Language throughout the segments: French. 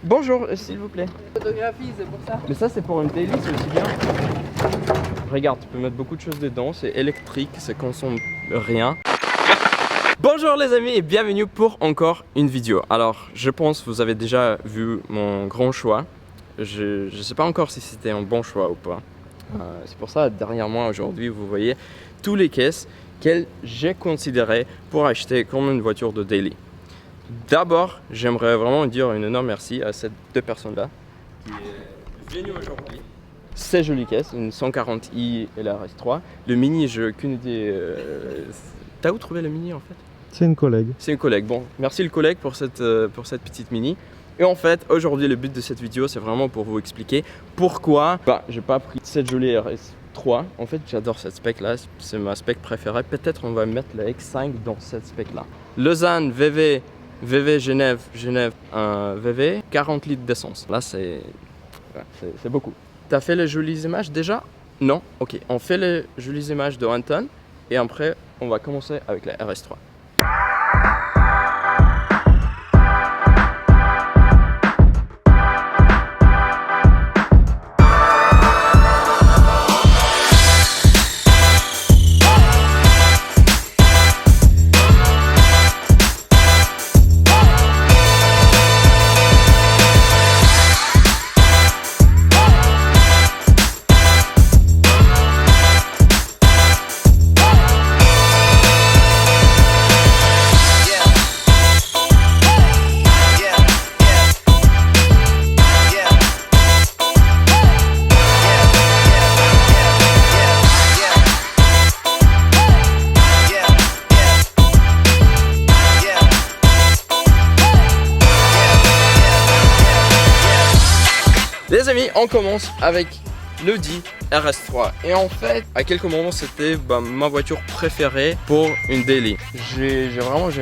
Bonjour, s'il vous plaît. Photographie, c'est pour ça. Mais ça, c'est pour une daily, c'est aussi bien. Regarde, tu peux mettre beaucoup de choses dedans, c'est électrique, ça consomme rien. Bonjour les amis et bienvenue pour encore une vidéo. Alors, je pense que vous avez déjà vu mon grand choix. Je ne sais pas encore si c'était un bon choix ou pas. C'est pour ça, derrière moi aujourd'hui, vous voyez tous les caisses que j'ai considérées pour acheter comme une voiture de daily. D'abord, j'aimerais vraiment dire un énorme merci à ces deux personnes-là qui est venue aujourd'hui. Ces jolies caisses, une 140i et la RS3. Le Mini, je n'ai aucune idée. T'as où trouvé le Mini en fait? C'est une collègue. C'est une collègue. Bon, merci le collègue pour cette petite Mini. Et en fait, aujourd'hui, le but de cette vidéo, c'est vraiment pour vous expliquer pourquoi j'ai pas pris cette jolie RS3. En fait, j'adore cette spec-là, c'est ma spec préférée. Peut-être on va mettre la X5 dans cette spec-là. Lausanne, VV, Genève, VV, 40 litres d'essence. Là, c'est beaucoup. T'as fait les jolies images déjà? Non? Ok, on fait les jolies images de Anton et après, on va commencer avec la RS3. Les amis, on commence avec l'Audi RS3 et en fait à quelques moments c'était ma voiture préférée pour une daily. J'ai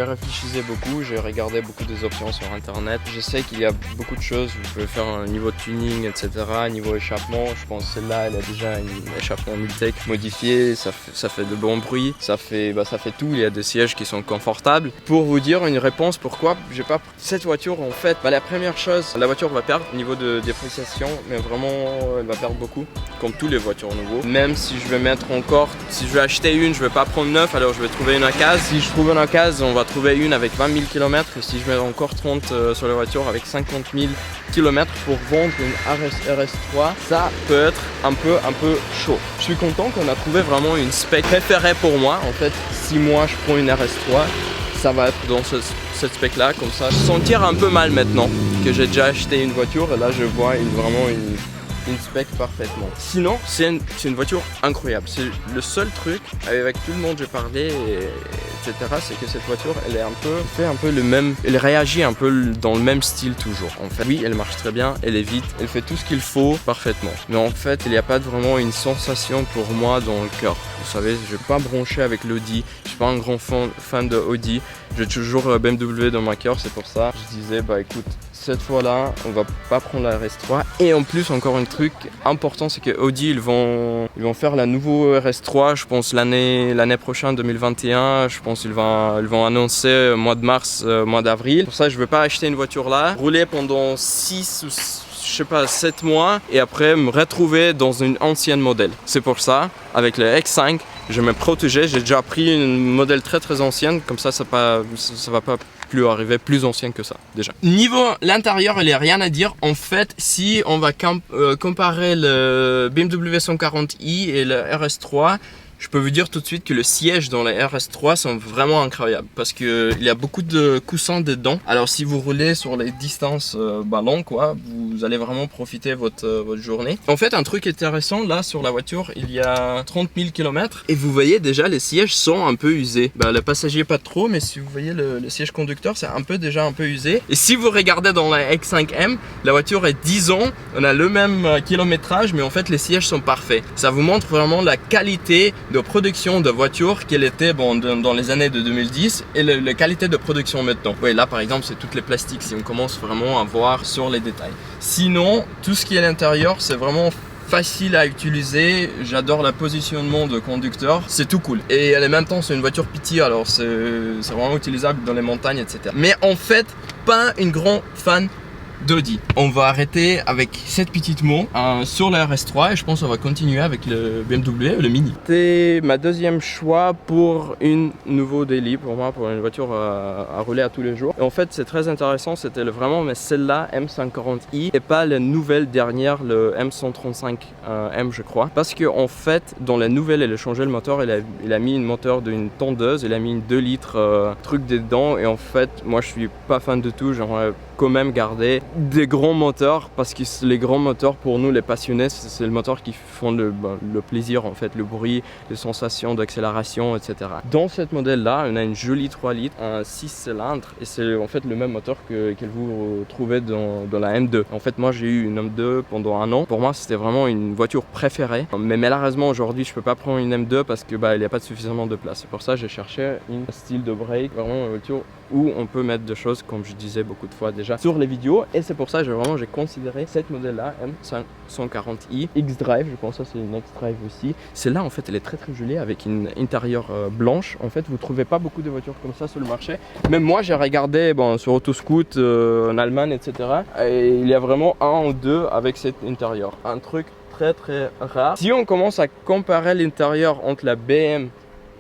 réfléchi beaucoup, j'ai regardé beaucoup des options sur internet. Je sais qu'il y a beaucoup de choses, vous pouvez faire un niveau de tuning etc, niveau échappement. Je pense que celle-là elle a déjà un échappement Multec modifié, ça fait de bons bruits, ça fait tout, il y a des sièges qui sont confortables. Pour vous dire une réponse pourquoi j'ai pas pris cette voiture en fait, la première chose, la voiture va perdre au niveau de dépréciation, mais vraiment elle va perdre beaucoup comme tous les voitures nouveaux. Même si je vais mettre encore, si je vais acheter une, je vais pas prendre 9, alors je vais trouver une occasion. Si je trouve une occasion, on va trouver une avec 20 000 km. Et si je mets encore 30 sur la voiture avec 50 000 km pour vendre une RS3, ça peut être un peu chaud. Je suis content qu'on a trouvé vraiment une spec préférée pour moi. En fait, si moi je prends une RS3, ça va être dans cette spec là, comme ça. Je sentir un peu mal maintenant que j'ai déjà acheté une voiture et là je vois vraiment une spec parfaitement. Sinon, c'est une voiture incroyable. C'est le seul truc avec tout le monde j'ai parlé, etc. C'est que cette voiture, elle est fait un peu le même. Elle réagit un peu dans le même style toujours. En fait, oui, elle marche très bien, elle est vite, elle fait tout ce qu'il faut parfaitement. Mais en fait, il n'y a pas vraiment une sensation pour moi dans le cœur. Vous savez, je vais pas brancher avec l'Audi. Je suis pas un grand fan de Audi. J'ai toujours BMW dans ma cœur, c'est pour ça. Je disais, écoute, cette fois-là, on va pas prendre la RS3. Et en plus, encore un truc important, c'est que Audi, ils vont faire la nouvelle RS3, je pense l'année prochaine, 2021. Je pense qu'ils vont annoncer mois de mars, mois d'avril. Pour ça, je veux pas acheter une voiture là, rouler pendant 6 ou 7 mois et après me retrouver dans une ancienne modèle. C'est pour ça, avec le X5, je vais me protéger. J'ai déjà pris une modèle très ancienne, comme ça va pas plus arriver plus ancienne que ça déjà. Niveau l'intérieur, il n'y a rien à dire. En fait, si on va comparer le BMW 140i et le RS3, je peux vous dire tout de suite que le siège dans la RS3 sont vraiment incroyables parce qu'il y a beaucoup de coussins dedans. Alors si vous roulez sur les distances longues, vous allez vraiment profiter votre journée. En fait, un truc intéressant là sur la voiture, il y a 30 000 km et vous voyez déjà les sièges sont un peu usés. Le passager pas trop, mais si vous voyez le siège conducteur, c'est déjà un peu usé. Et si vous regardez dans la X5M, la voiture est 10 ans, on a le même kilométrage, mais en fait les sièges sont parfaits. Ça vous montre vraiment la qualité de production de voitures qu'elle était dans les années de 2010 et la qualité de production maintenant. Oui, là par exemple c'est toutes les plastiques, si on commence vraiment à voir sur les détails. Sinon, tout ce qui est à l'intérieur, c'est vraiment facile à utiliser, j'adore le positionnement de conducteur, c'est tout cool. Et en même temps c'est une voiture petit, alors c'est vraiment utilisable dans les montagnes, etc. Mais en fait, pas une grande fan d'Audi. On va arrêter avec cette petite mot sur la RS3 et je pense qu'on va continuer avec le BMW, le Mini. C'était ma deuxième choix pour une nouveau daily pour moi, pour une voiture à rouler à tous les jours. Et en fait, c'est très intéressant, c'était vraiment mais celle-là M140i et pas la nouvelle dernière, le M135M je crois. Parce que en fait, dans la nouvelle, elle a changé le moteur, il a mis une moteur d'une tondeuse, il a mis une 2 litres truc dedans et en fait, moi je suis pas fan de tout, j'aimerais quand même garder des grands moteurs parce que les grands moteurs pour nous les passionnés c'est le moteur qui font le plaisir en fait, le bruit, les sensations d'accélération etc. Dans cette modèle là on a une jolie 3 litres, un 6 cylindres et c'est en fait le même moteur que vous trouvez dans la M2. En fait moi j'ai eu une M2 pendant un an, pour moi c'était vraiment une voiture préférée mais malheureusement aujourd'hui je peux pas prendre une M2 parce que il n'y a pas suffisamment de place. C'est pour ça que j'ai cherché un style de break, vraiment une voiture où on peut mettre des choses comme je disais beaucoup de fois déjà sur les vidéos et c'est pour ça que j'ai considéré cette modèle là M140i X-Drive, je pense que ça c'est une X-Drive aussi. Celle-là en fait elle est très jolie avec une intérieure blanche. En fait vous trouvez pas beaucoup de voitures comme ça sur le marché. Même moi j'ai regardé sur Autoscout en Allemagne etc. et il y a vraiment un ou deux avec cet intérieur. Un truc très rare. Si on commence à comparer l'intérieur entre la BM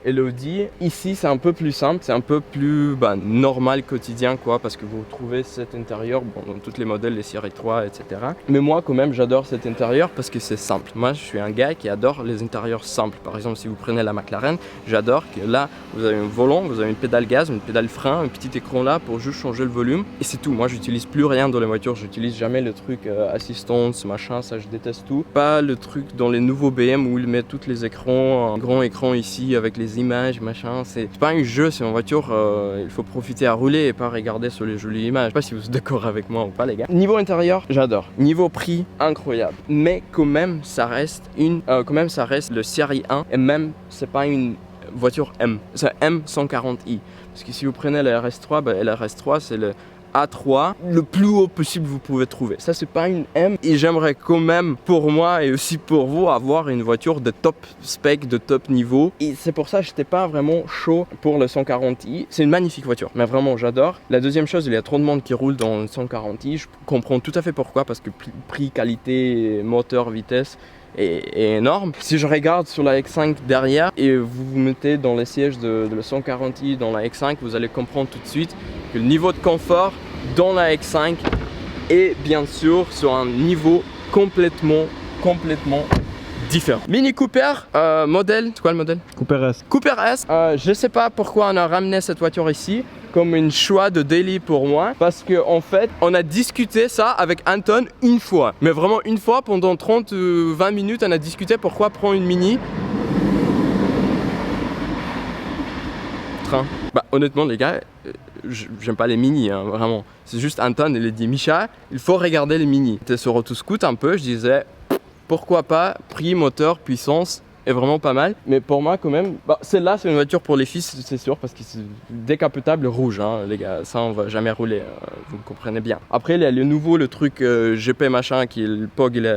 et l'Audi, ici c'est un peu plus simple, c'est un peu plus normal quotidien quoi, parce que vous trouvez cet intérieur dans tous les modèles, les séries 3 etc. Mais moi quand même j'adore cet intérieur parce que c'est simple. Moi je suis un gars qui adore les intérieurs simples. Par exemple si vous prenez la McLaren, j'adore que là vous avez un volant, vous avez une pédale gaz, une pédale frein, un petit écran là pour juste changer le volume et c'est tout. Moi j'utilise plus rien dans les voitures, j'utilise jamais le truc assistance machin, ça je déteste tout. Pas le truc dans les nouveaux BM où ils mettent tous les écrans, un grand écran ici avec les images machin, c'est pas un jeu, c'est une voiture, il faut profiter à rouler et pas regarder sur les jolies images. Je sais pas si vous êtes d'accord avec moi ou pas les gars. Niveau intérieur j'adore, niveau prix incroyable, mais quand même ça reste le série 1 et même c'est pas une voiture M, c'est M140i parce que si vous prenez la RS3, la RS3 c'est le A3, le plus haut possible vous pouvez trouver. Ça c'est pas une M et j'aimerais quand même pour moi et aussi pour vous avoir une voiture de top spec, de top niveau et c'est pour ça que j'étais pas vraiment chaud pour le 140i. C'est une magnifique voiture, mais vraiment j'adore. La deuxième chose, il y a trop de monde qui roule dans le 140i, je comprends tout à fait pourquoi parce que prix, qualité, moteur, vitesse est énorme. Si je regarde sur la X5 derrière et vous vous mettez dans les sièges de la 140i dans la X5, vous allez comprendre tout de suite que le niveau de confort dans la X5 est bien sûr sur un niveau complètement différent. Mini Cooper, modèle, c'est quoi le modèle? Cooper S. Cooper S, je sais pas pourquoi on a ramené cette voiture ici comme une choix de daily pour moi parce que en fait on a discuté ça avec Anton une fois, mais vraiment une fois pendant 30-20 minutes on a discuté pourquoi prendre une Mini. Train. Honnêtement les gars, j'aime pas les Mini hein, vraiment. C'est juste Anton il a dit Micha, il faut regarder les Mini. J'étais sur Autoscout un peu, je disais pourquoi pas, prix, moteur, puissance est vraiment pas mal, mais pour moi quand même, celle-là c'est une voiture pour les fils c'est sûr parce que c'est décapotable rouge hein, les gars, ça on va jamais rouler, vous me comprenez bien. Après il y a le nouveau, le truc GP machin qui est le POG il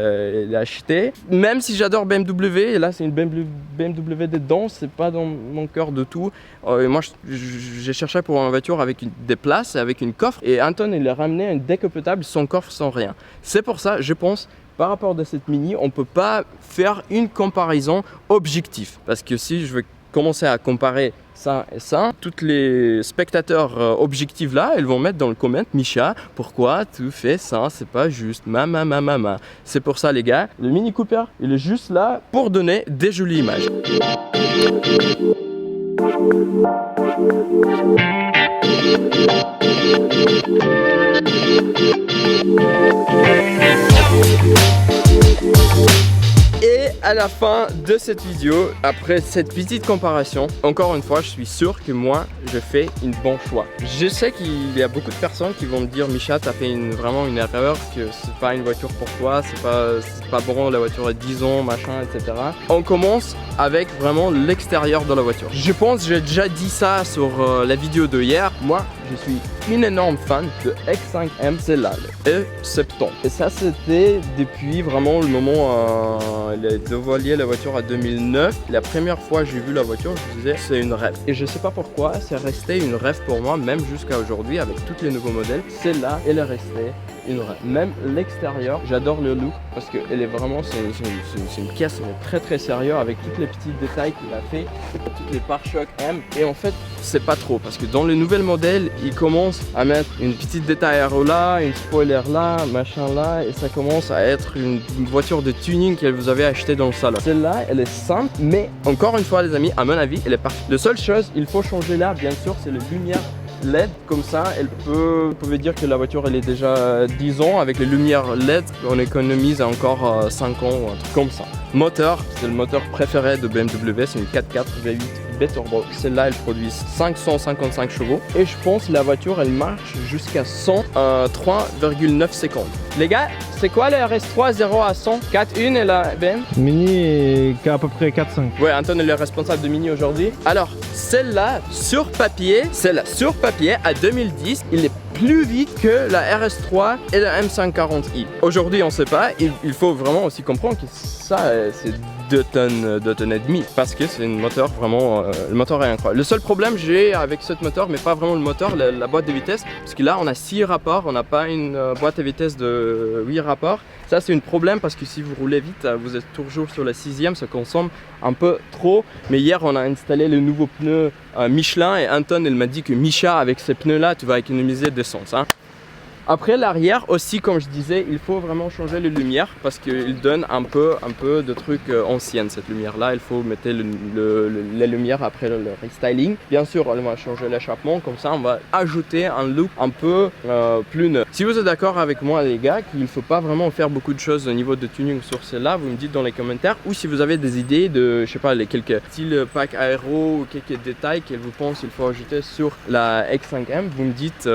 a acheté, même si j'adore BMW et là c'est une BMW dedans, c'est pas dans mon cœur de tout. Moi j'ai cherché pour une voiture avec des places, avec une coffre et Anton il a ramené un décapotable sans coffre, sans rien. C'est pour ça je pense par rapport à cette Mini, on ne peut pas faire une comparaison objective. Parce que si je veux commencer à comparer ça et ça, tous les spectateurs objectifs là, ils vont mettre dans le comment Micha, pourquoi tu fais ça, c'est pas juste, mama. C'est pour ça les gars, le Mini Cooper, il est juste là pour donner des jolies images. Et à la fin de cette vidéo, après cette petite comparaison, encore une fois, je suis sûr que moi, je fais une bon choix. Je sais qu'il y a beaucoup de personnes qui vont me dire Micha, t'as fait vraiment une erreur, que c'est pas une voiture pour toi, c'est pas bon, la voiture a 10 ans, machin, etc. On commence avec vraiment l'extérieur de la voiture. Je pense que j'ai déjà dit ça sur la vidéo de hier. Moi, je suis une énorme fan de X5M, c'est là, le E70. Et ça, c'était depuis vraiment le moment il a dévoilé la voiture en 2009. La première fois que j'ai vu la voiture, je me disais c'est une rêve. Et je sais pas pourquoi, c'est resté une rêve pour moi, même jusqu'à aujourd'hui avec tous les nouveaux modèles. Celle-là, elle est restée une reine. Même l'extérieur, j'adore le look parce qu'elle est vraiment, c'est une caisse mais très sérieux avec tous les petits détails qu'il a fait, toutes les pare-chocs M. Et en fait, c'est pas trop parce que dans le nouvel modèle, il commence à mettre une petite détail aéro là, une spoiler là, machin là, et ça commence à être une voiture de tuning que vous avez acheté dans le salon. Celle-là, elle est simple, mais encore une fois les amis, à mon avis, elle est parfaite. La seule chose, il faut changer là, bien sûr, c'est les lumières LED. Comme ça, vous pouvez dire que la voiture elle est déjà 10 ans. Avec les lumières LED, on économise encore 5 ans ou un truc comme ça. Moteur, c'est le moteur préféré de BMW, c'est une 4.4 V8 B-Turbo. Celle-là, elle produit 555 chevaux. Et je pense que la voiture, elle marche jusqu'à 103,9 secondes. Les gars, c'est quoi le RS3 0 à 100? 4.1 et la BM? Mini est à peu près 4-5. Ouais, Anton est le responsable de Mini aujourd'hui. Alors, celle-là, sur papier, à 2010, il est plus vite que la RS3 et la M540i. Aujourd'hui, on sait pas. Il faut vraiment aussi comprendre que ça, c'est 2 tonnes et demi parce que c'est un moteur vraiment, le moteur est incroyable. Le seul problème que j'ai avec ce moteur, mais pas vraiment le moteur, la boîte de vitesse, parce que là on a 6 rapports, on n'a pas une boîte de vitesse de 8 rapports. Ça c'est un problème parce que si vous roulez vite, vous êtes toujours sur la 6e, ça consomme un peu trop. Mais hier on a installé le nouveau pneu Michelin et Anton il m'a dit que Micha avec ces pneus là tu vas économiser d'essence. Après l'arrière aussi, comme je disais, il faut vraiment changer les lumières parce qu'il donne un peu de trucs anciennes cette lumière là. Il faut mettre les lumières après le restyling. Bien sûr, on va changer l'échappement, comme ça on va ajouter un look un peu plus neuf. Si vous êtes d'accord avec moi les gars, qu'il ne faut pas vraiment faire beaucoup de choses au niveau de tuning sur celle-là, vous me dites dans les commentaires. Ou si vous avez des idées de, je sais pas, quelques styles pack aéro ou quelques détails que vous pensez qu'il faut ajouter sur la X5M, vous me dites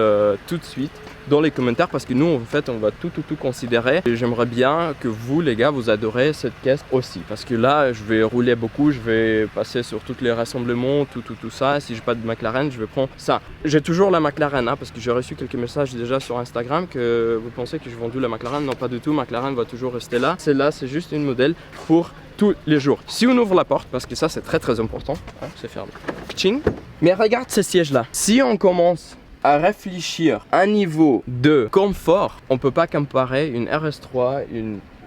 tout de suite dans les commentaires parce que nous en fait on va tout considérer et j'aimerais bien que vous les gars vous adorez cette caisse aussi parce que là je vais rouler beaucoup, je vais passer sur tous les rassemblements, tout ça. Si j'ai pas de McLaren, je vais prendre ça. J'ai toujours la McLaren parce que j'ai reçu quelques messages déjà sur Instagram que vous pensez que j'ai vendu la McLaren. Non, pas du tout, McLaren va toujours rester là. Celle-là c'est juste une modèle pour tous les jours. Si on ouvre la porte, parce que ça c'est très important, c'est fermé. Tching. Mais regarde ces sièges là. Si on commence à réfléchir à un niveau de confort, on peut pas comparer une RS3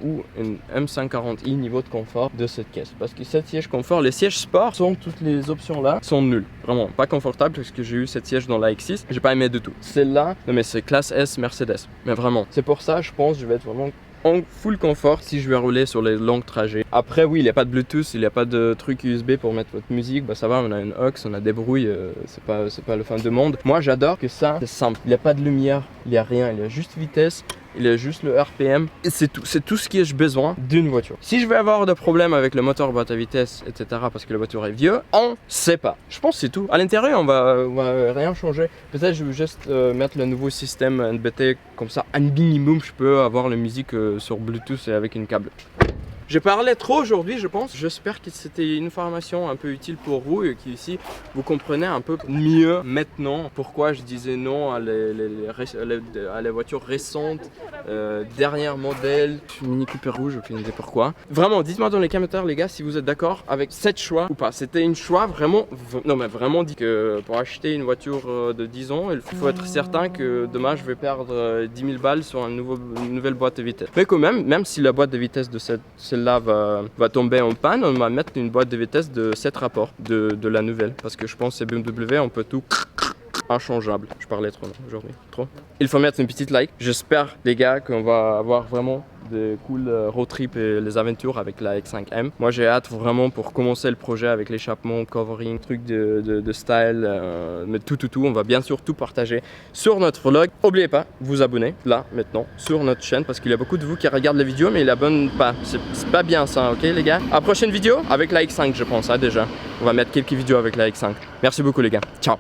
ou une M540i niveau de confort de cette caisse parce que cette siège confort, les sièges sport sont toutes les options là sont nulles, vraiment pas confortable parce que j'ai eu cette siège dans la X6, j'ai pas aimé du tout. Celle-là, non mais c'est classe S Mercedes, mais vraiment, c'est pour ça je pense que je vais être vraiment en full confort si je vais rouler sur les longs trajets. Après oui, il n'y a pas de Bluetooth, il n'y a pas de truc USB pour mettre votre musique, bah ça va, on a une aux, on a des bruits, c'est pas le fin du monde. Moi j'adore que ça, c'est simple, il n'y a pas de lumière, il n'y a rien, il y a juste vitesse, il y a juste le RPM et c'est tout ce que j'ai besoin d'une voiture. Si je vais avoir des problèmes avec le moteur, boîte à vitesse, etc. parce que la voiture est vieux, on sait pas. Je pense que c'est tout. À l'intérieur on va rien changer. Peut-être je vais juste mettre le nouveau système NBT comme ça, un minimum je peux avoir la musique sur Bluetooth et avec une câble. J'ai parlé trop aujourd'hui je pense, j'espère que c'était une information un peu utile pour vous et qu'ici vous comprenez un peu mieux maintenant pourquoi je disais non à les voitures récentes, dernière modèle, Mini Cooper rouge, aucune idée pourquoi. Vraiment, dites-moi dans les commentaires les gars si vous êtes d'accord avec cette choix ou pas. C'était une choix vraiment, non mais vraiment dit que pour acheter une voiture de 10 ans, il faut être certain que demain je vais perdre 10 000 balles sur une nouvelle boîte de vitesse. Mais quand même si la boîte de vitesse de celle-là va tomber en panne, on va mettre une boîte de vitesse de 7 rapports de la nouvelle parce que je pense que c'est BMW, on peut tout inchangeable. Je parlais trop aujourd'hui, trop. Il faut mettre une petite like. J'espère les gars qu'on va avoir vraiment des cool road trip et les aventures avec la X5M. Moi j'ai hâte vraiment pour commencer le projet avec l'échappement, covering, truc de style, mais tout, on va bien sûr tout partager sur notre vlog. N'oubliez pas, vous abonner là maintenant sur notre chaîne parce qu'il y a beaucoup de vous qui regardent les vidéos mais ils abonnent pas. C'est pas bien ça, ok les gars. À la prochaine vidéo avec la X5 je pense, déjà. On va mettre quelques vidéos avec la X5. Merci beaucoup les gars, ciao.